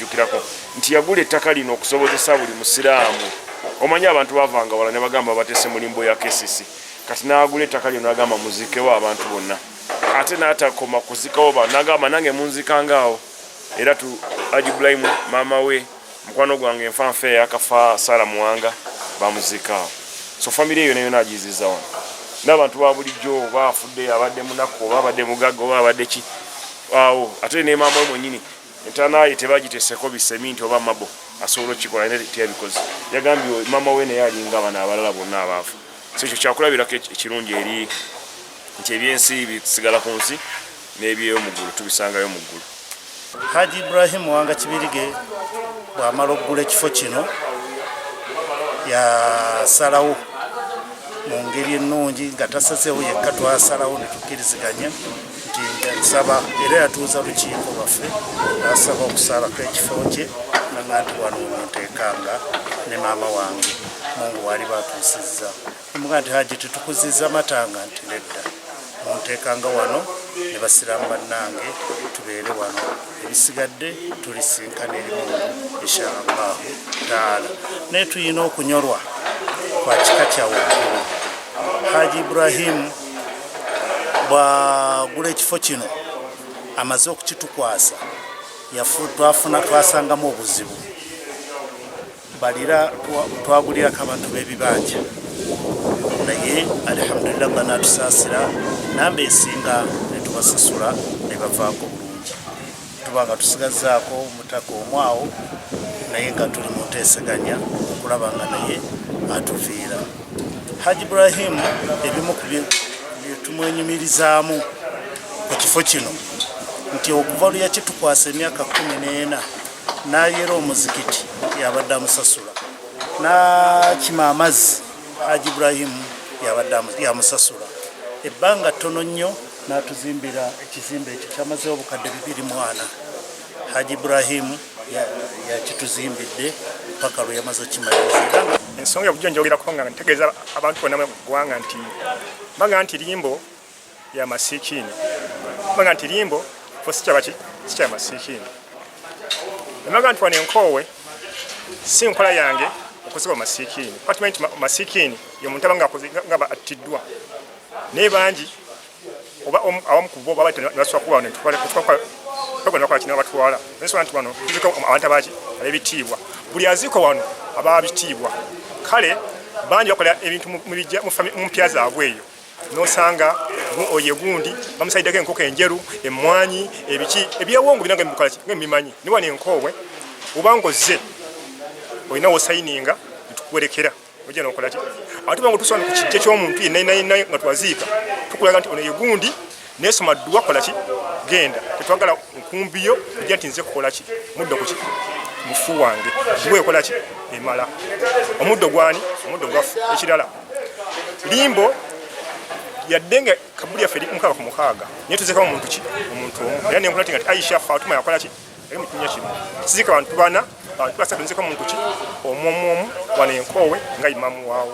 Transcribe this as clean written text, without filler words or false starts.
njukirako nti yagula ettaka lino okusobozesa buli musiraamu omanya abantu bavanga wala ne bagamba batese mu Limbo ya KCC kati n'agula ettaka lino n'agamba muzikewo abantu bonna ate n'atakoma kuzikawo ba n'agamba nange munzikangaawo era tu Haji Ibrahim mama we mukwano gwange nfanfe yakafa Sara Muwanga bamuzikaawo so family eyo nayo nagiziza wano n'abantu ba bulijjo baafudde abadde munako babadde mugagga babadde ki awo ate ne mama we mwennyini entanaye tebagiteseko biseminti oba mabo asobola okikola naye teyabikoze yagambye mama we naye alinga abana abalala bonna abaafu so ekyo kyakulabirako ekirungi eri nti ebyensi bisigala ku nsi n'ebyomuggulu tubisangayo mu ggulu. Haji Ibrahim wanga Kibirige bw'amala okugula ekifo kino yasalawo mu ngeri ennungi nga tasazeewo yekka twasalawo ne tukkiriziganya nti nsaba era yatuuza lukiiko lwaffe n'asaba okusalako ekifo kye nanga nti wano munteekanga ne maama wange Mungu wali batuusizza muga nti Haji tetukuzizza matanga nti nedda munteekanga wano ne basiraamu bannange tubeere wano ebisigadde tulisinkana eri Mungu inshallah taala naye tuyina okunyolwa kwa kika kya waggulu. Haji Ibrahim bwagula ekifo kino amaze okukitukwasa twafuna twasangamu obuzibu balira twagulirako abantu b'ebibanja naye alhamdulillah banatusaasira namba esinga ne tubasasula ne bavaako bulungi tubanga tusigazaako omutaka omwawo naye nga tuli mu nteeseganya okulaba nga naye atuviira. Haji Ibrahim ebimu ku byetumwenyumirizaamu ku kifo kino nti okuva lwe yakitukwasa emyaka 14 n'ayera omuzikiti yabadde amusasula n'akima amazzi Haji Ibrahim yabadde yamusasula ebbanga ttono nnyo n'atuzimbira ekizimbe ekyo kyamazeewo obukadde 240. Haji Ibrahim yakituzimbidde paka lwe yamaze okimaliriza. Ensonga y'okujonjogerako nga ntegeeza abantu bonna mu ggwanga nti baga nti Limbo ya masiikini baga nti Limbo fo si kya masiikini emaga nti wano enkoowe si nkola yange okusiba masiikini kwatumanyi nti masiikini ye muntu abanga ngaba attiddwa naye bangi oba awamu ku bo baba nebasooka kuba wano netukola kino batwala ensonga nti wano tuziko abantu abaki ab'ebitiibwa buli aziiko wano aba bitiibwa kale bangi bakola ebintu mu mpya zaabwe eyo nosanga oye gundi bamusaidako enkoko enjeru emmwanyi ebiki ebyewongo binanga mubikola ki ng'emimanyi ni wano enkoowe obanga ozze olina wosayininga netukuwerekera ojja nokola ki ate banga otusobola ku kijja ky'omuntu yenna nga twaziika tukulaga nti ono ye gundi nesoma dduwa kola ki genda tetwagala nkumbiyo ojja nti nze kukola ki muddo ku ki mufu wange bwe kola ki emala omuddo gwani omuddo gwafu ekirala Limbo yaddenga kabuli yaffe mukaaga ku mukaaga naye tuzeka omuntu ki omuntu omu era nenkola tinga ti Aisha Fatuma yakola ki eri mu kinya kino sizika bantu bana abantu basatu nzeka omuntu ki omu wano enkoowe nga imamu waawo.